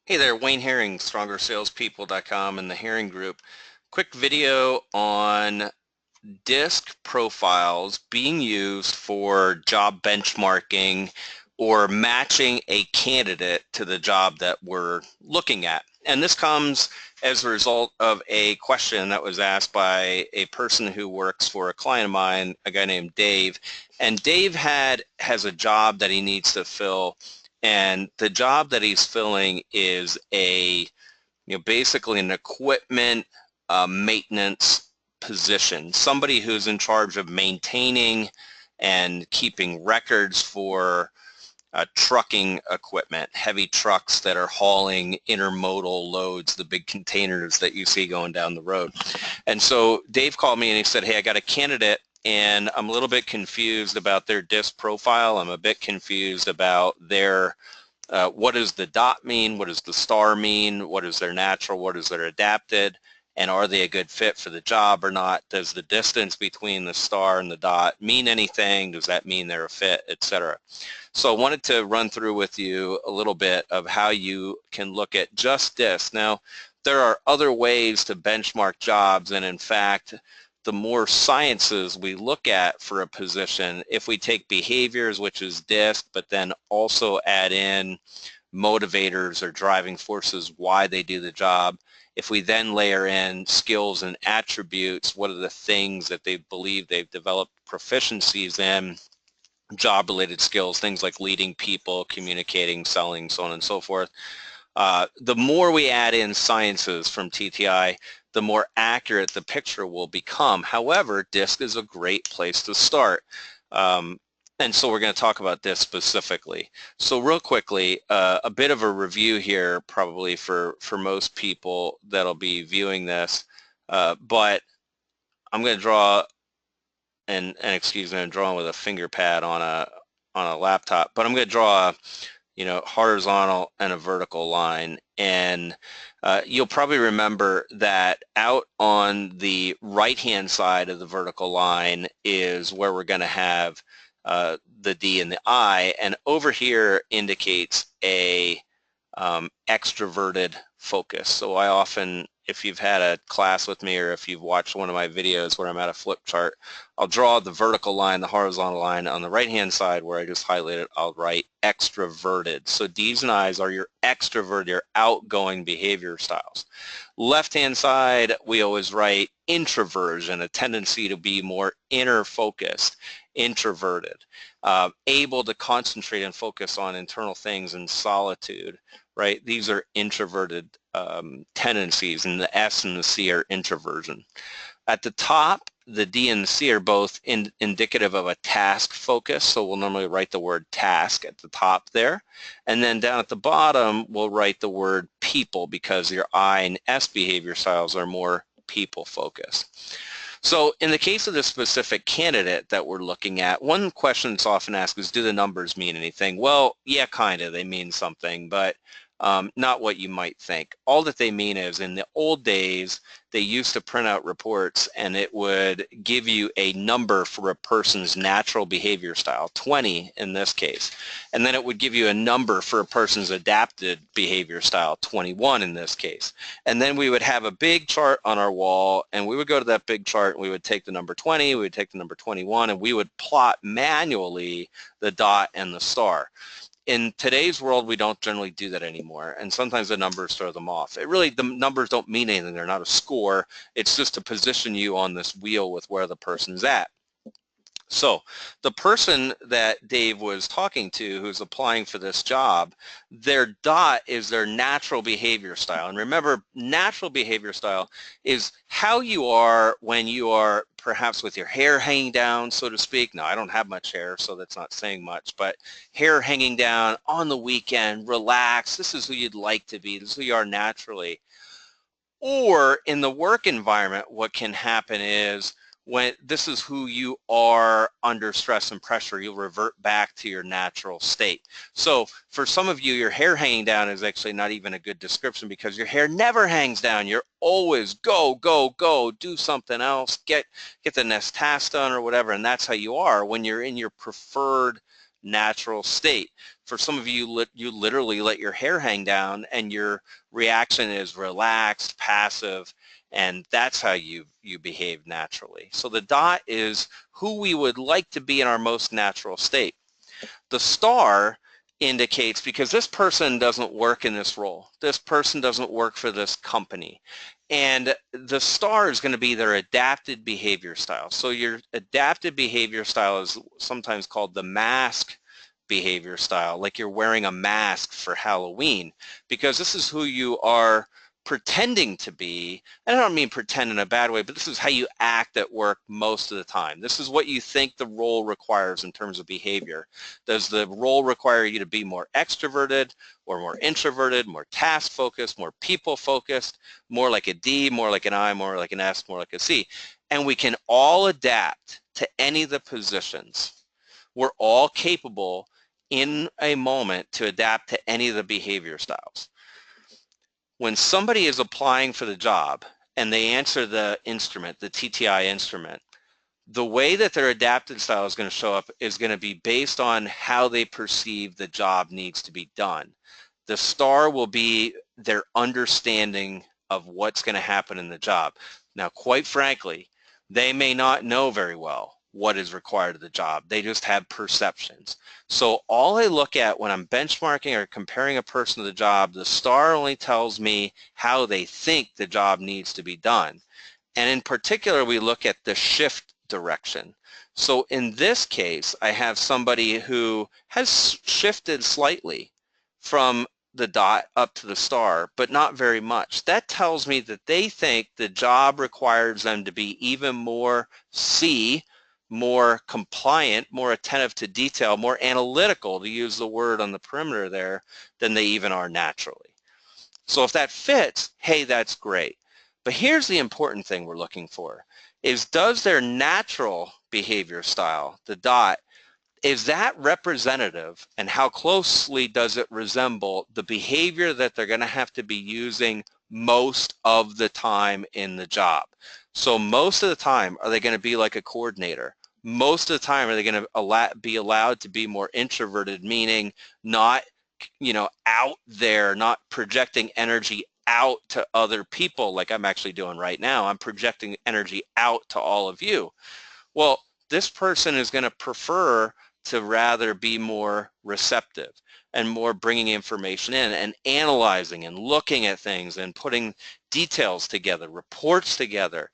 Hey there, Wayne Herring, StrongerSalesPeople.com and the Herring Group. Quick video on DISC profiles being used for job benchmarking or matching a candidate to the job that we're looking at. And this comes as a result of a question that was asked by a person who works for a client of mine, a guy named Dave. And Dave has a job that he needs to fill, and the job that he's filling is basically an equipment maintenance position, somebody who's in charge of maintaining and keeping records for trucking equipment, heavy trucks that are hauling intermodal loads, the big containers that you see going down the road. And so Dave called me and he said, hey, I got a candidate and I'm a little bit confused about their DISC profile. I'm a bit confused about their what does the dot mean? What does the star mean? What is their natural? What is their adapted? And are they a good fit for the job or not? Does the distance between the star and the dot mean anything? Does that mean they're a fit, etc.? So I wanted to run through with you a little bit of how you can look at just DISC. Now, there are other ways to benchmark jobs, and in fact, the more sciences we look at for a position, if we take behaviors, which is DISC, but then also add in motivators or driving forces, why they do the job, if we then layer in skills and attributes, what are the things that they believe they've developed proficiencies in, job-related skills, things like leading people, communicating, selling, so on and so forth. The more we add in sciences from TTI, the more accurate the picture will become. However, DISC is a great place to start. And so we're going to talk about this specifically. So real quickly, a bit of a review here probably for most people that'll be viewing this, but I'm going to draw, and excuse me, I'm drawing with a finger pad on a laptop, but I'm going to draw a horizontal and a vertical line. And you'll probably remember that out on the right-hand side of the vertical line is where we're going to have the D and the I, and over here indicates a extroverted focus. So I often, if you've had a class with me or if you've watched one of my videos where I'm at a flip chart, I'll draw the vertical line, the horizontal line. On the right-hand side where I just highlighted, I'll write extroverted. So D's and I's are your extroverted, your outgoing behavior styles. Left-hand side, we always write introversion, a tendency to be more inner focused, introverted, able to concentrate and focus on internal things in solitude, right? These are introverted tendencies, and the S and the C are introversion. At the top, the D and the C are both indicative of a task focus, so we'll normally write the word task at the top there. And then down at the bottom, we'll write the word people, because your I and S behavior styles are more people focused. So in the case of this specific candidate that we're looking at, one question that's often asked is, do the numbers mean anything? Well, yeah, kind of. They mean something, but not what you might think. All that they mean is, in the old days, they used to print out reports and it would give you a number for a person's natural behavior style, 20 in this case. And then it would give you a number for a person's adapted behavior style, 21 in this case. And then we would have a big chart on our wall, and we would go to that big chart and we would take the number 20, we would take the number 21, and we would plot manually the dot and the star. In today's world, we don't generally do that anymore, and sometimes the numbers throw them off. The numbers don't mean anything. They're not a score. It's just to position you on this wheel with where the person's at. So the person that Dave was talking to, who's applying for this job, their dot is their natural behavior style. And remember, natural behavior style is how you are when you are perhaps with your hair hanging down, so to speak. Now, I don't have much hair, so that's not saying much, but hair hanging down on the weekend, relax. This is who you'd like to be. This is who you are naturally. Or in the work environment, what can happen is, when this is who you are under stress and pressure, you'll revert back to your natural state. So for some of you, your hair hanging down is actually not even a good description, because your hair never hangs down. You're always go, go, go, do something else, get the next task done or whatever, and that's how you are when you're in your preferred natural state. For some of you, you literally let your hair hang down and your reaction is relaxed, passive, and that's how you behave naturally. So the dot is who we would like to be in our most natural state. The star indicates, because this person doesn't work in this role, this person doesn't work for this company, and the star is going to be their adapted behavior style. So your adapted behavior style is sometimes called the mask behavior style, like you're wearing a mask for Halloween, because this is who you are pretending to be. And I don't mean pretend in a bad way, but this is how you act at work most of the time. This is what you think the role requires in terms of behavior. Does the role require you to be more extroverted or more introverted, more task focused, more people focused, more like a D, more like an I, more like an S, more like a C? And we can all adapt to any of the positions. We're all capable in a moment to adapt to any of the behavior styles. When somebody is applying for the job and they answer the instrument, the TTI instrument, the way that their adapted style is going to show up is going to be based on how they perceive the job needs to be done. The star will be their understanding of what's going to happen in the job. Now, quite frankly, they may not know very well what is required of the job. They just have perceptions. So all I look at when I'm benchmarking or comparing a person to the job, the star only tells me how they think the job needs to be done. And in particular, we look at the shift direction. So in this case, I have somebody who has shifted slightly from the dot up to the star, but not very much. That tells me that they think the job requires them to be even more C, more compliant, more attentive to detail, more analytical, to use the word on the perimeter there, than they even are naturally. So if that fits, hey, that's great. But here's the important thing we're looking for, is does their natural behavior style, the dot, is that representative, and how closely does it resemble the behavior that they're going to have to be using most of the time in the job? So most of the time, are they going to be like a coordinator? Most of the time, are they going to be allowed to be more introverted, meaning not, out there, not projecting energy out to other people like I'm actually doing right now. I'm projecting energy out to all of you. Well, this person is going to prefer to rather be more receptive and more bringing information in and analyzing and looking at things and putting details together, reports together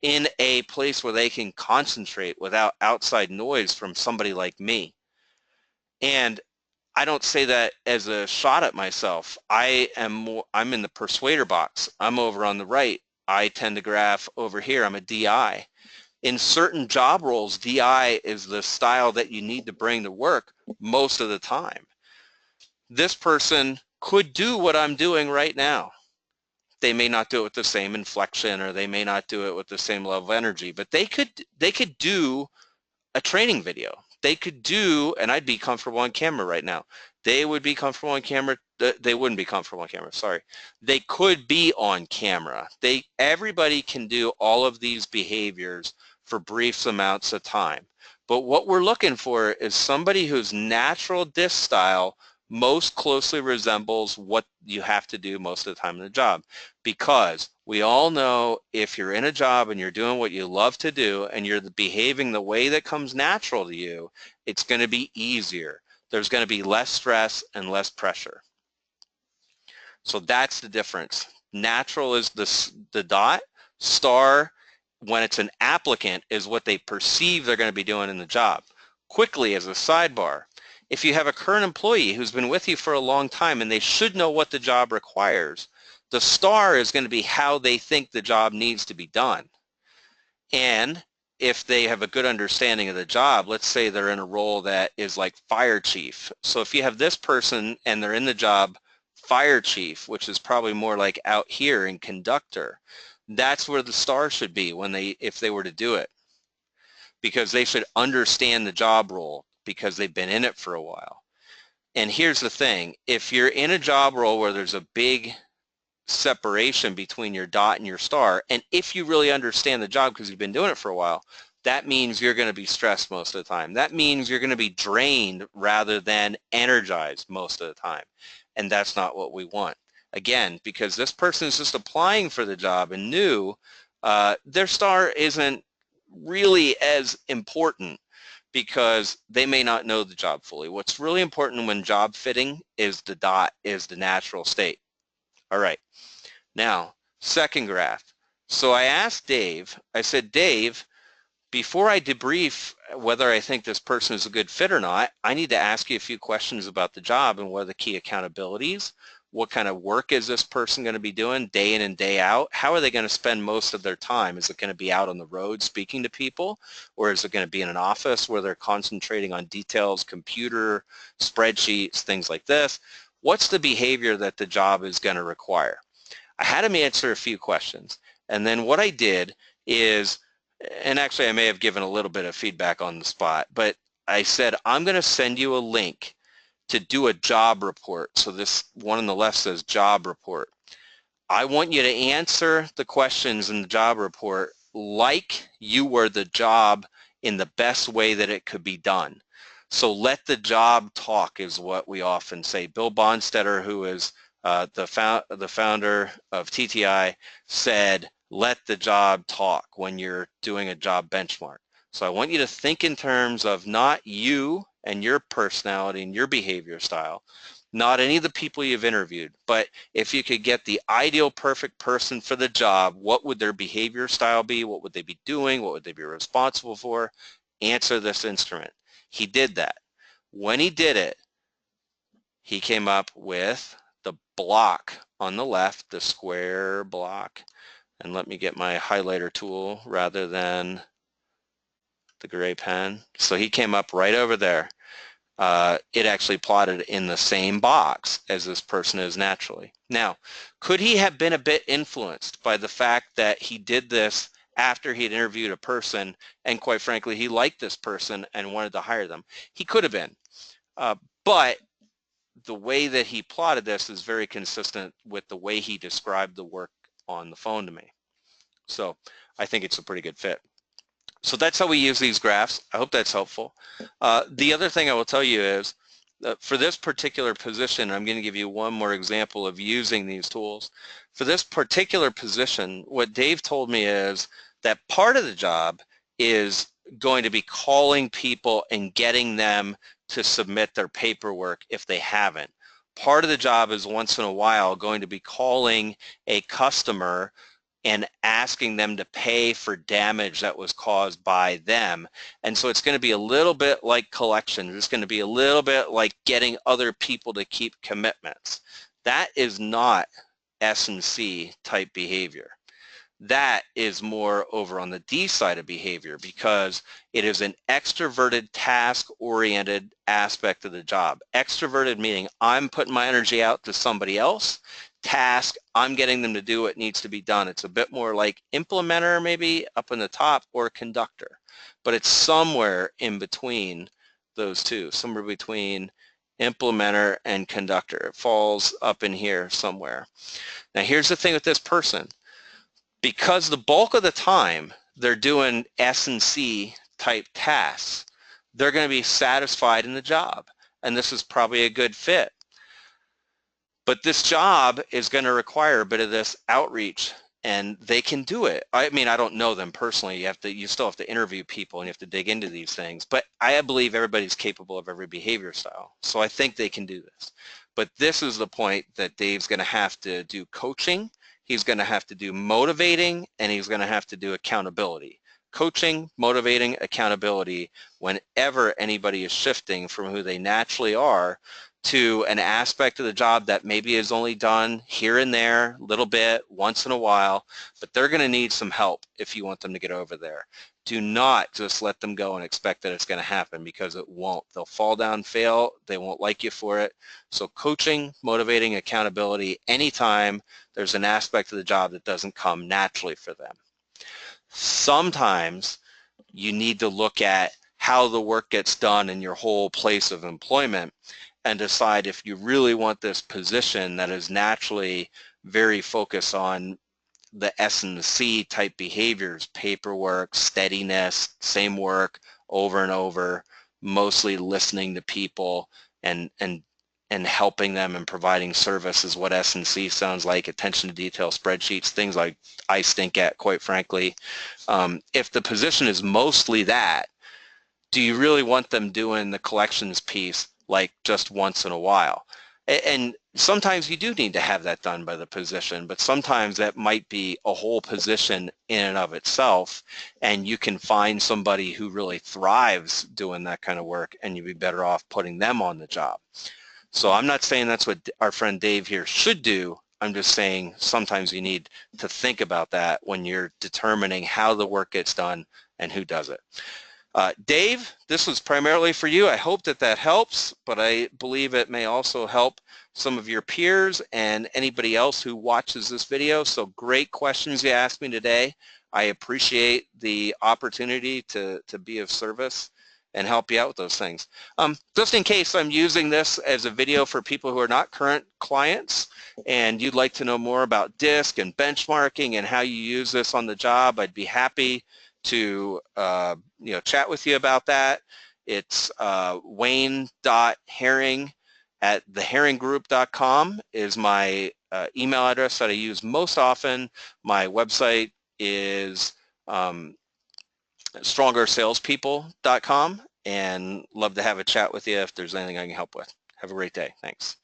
in a place where they can concentrate without outside noise from somebody like me. And I don't say that as a shot at myself. I'm in the persuader box. I'm over on the right. I tend to graph over here. I'm a DI. In certain job roles, DI is the style that you need to bring to work most of the time. This person could do what I'm doing right now. They may not do it with the same inflection, or they may not do it with the same level of energy, but they could do a training video. They could do, and I'd be comfortable on camera right now. They would be comfortable on camera. They wouldn't be comfortable on camera, sorry. They could be on camera. Everybody can do all of these behaviors for brief amounts of time. But what we're looking for is somebody whose natural disc style most closely resembles what you have to do most of the time in the job. Because we all know if you're in a job and you're doing what you love to do and you're behaving the way that comes natural to you, it's going to be easier. There's going to be less stress and less pressure. So that's the difference. Natural is the dot. Star, when it's an applicant, is what they perceive they're going to be doing in the job. Quickly, as a sidebar, if you have a current employee who's been with you for a long time and they should know what the job requires, the star is going to be how they think the job needs to be done. And if they have a good understanding of the job, let's say they're in a role that is like fire chief. So if you have this person and they're in the job fire chief, which is probably more like out here in conductor, that's where the star should be if they were to do it, because they should understand the job role because they've been in it for a while. And here's the thing, if you're in a job role where there's a big separation between your dot and your star, and if you really understand the job because you've been doing it for a while, that means you're going to be stressed most of the time. That means you're going to be drained rather than energized most of the time. And that's not what we want. Again, because this person is just applying for the job and new, their star isn't really as important because they may not know the job fully. What's really important when job fitting is the dot, is the natural state. All right, now, second graph. So I asked Dave, I said, Dave, before I debrief whether I think this person is a good fit or not, I need to ask you a few questions about the job and what are the key accountabilities. What kind of work is this person going to be doing day in and day out? How are they going to spend most of their time? Is it going to be out on the road speaking to people, or is it going to be in an office where they're concentrating on details, computer, spreadsheets, things like this? What's the behavior that the job is going to require? I had him answer a few questions, and then what I did is, and actually I may have given a little bit of feedback on the spot, but I said, I'm going to send you a link to do a job report. So this one on the left says job report. I want you to answer the questions in the job report like you were the job in the best way that it could be done. So let the job talk is what we often say. Bill Bonstetter, who is the founder of TTI, said, let the job talk when you're doing a job benchmark. So I want you to think in terms of not you and your personality and your behavior style, not any of the people you've interviewed, but if you could get the ideal perfect person for the job, what would their behavior style be? What would they be doing? What would they be responsible for? Answer this instrument. He did that. When he did it, he came up with the block on the left, the square block. And let me get my highlighter tool rather than the gray pen. So he came up right over there. It actually plotted in the same box as this person is naturally. Now, could he have been a bit influenced by the fact that he did this after he had interviewed a person and quite frankly he liked this person and wanted to hire them? He could have been, but the way that he plotted this is very consistent with the way he described the work on the phone to me. So I think it's a pretty good fit. So that's how we use these graphs. I hope that's helpful. The other thing I will tell you is for this particular position, I'm going to give you one more example of using these tools. For this particular position, what Dave told me is that part of the job is going to be calling people and getting them to submit their paperwork if they haven't. Part of the job is once in a while going to be calling a customer and asking them to pay for damage that was caused by them. And so it's going to be a little bit like collections. It's going to be a little bit like getting other people to keep commitments. That is not S&C type behavior. That is more over on the D side of behavior because it is an extroverted, task-oriented aspect of the job. Extroverted meaning I'm putting my energy out to somebody else. Task, I'm getting them to do what needs to be done. It's a bit more like implementer maybe up in the top or conductor, but it's somewhere in between those two, somewhere between implementer and conductor. It falls up in here somewhere. Now here's the thing with this person. Because the bulk of the time they're doing S&C type tasks, they're going to be satisfied in the job, and this is probably a good fit. But this job is going to require a bit of this outreach, and they can do it. I mean, I don't know them personally. You still have to interview people, and you have to dig into these things. But I believe everybody's capable of every behavior style, so I think they can do this. But this is the point that Dave's going to have to do coaching. He's going to have to do motivating, and he's going to have to do accountability. Coaching, motivating, accountability whenever anybody is shifting from who they naturally are to an aspect of the job that maybe is only done here and there, a little bit, once in a while, but they're going to need some help if you want them to get over there. Do not just let them go and expect that it's going to happen because it won't. They'll fall down, fail, they won't like you for it. So coaching, motivating, accountability, anytime there's an aspect of the job that doesn't come naturally for them. Sometimes you need to look at how the work gets done in your whole place of employment and decide if you really want this position that is naturally very focused on the S&C type behaviors, paperwork, steadiness, same work over and over, mostly listening to people and helping them and providing service is what S&C sounds like, attention to detail spreadsheets, things like I stink at, quite frankly. If the position is mostly that, do you really want them doing the collections piece like just once in a while? And sometimes you do need to have that done by the position, but sometimes that might be a whole position in and of itself, and you can find somebody who really thrives doing that kind of work, and you'd be better off putting them on the job. So I'm not saying that's what our friend Dave here should do. I'm just saying sometimes you need to think about that when you're determining how the work gets done and who does it. Dave, this was primarily for you. I hope that that helps, but I believe it may also help some of your peers and anybody else who watches this video. So great questions you asked me today. I appreciate the opportunity to be of service and help you out with those things. Just in case I'm using this as a video for people who are not current clients and you'd like to know more about DISC and benchmarking and how you use this on the job, I'd be happy to chat with you about that. It's wayne.herring@theherringgroup.com is my email address that I use most often. My website is strongersalespeople.com, and love to have a chat with you if there's anything I can help with. Have a great day. Thanks.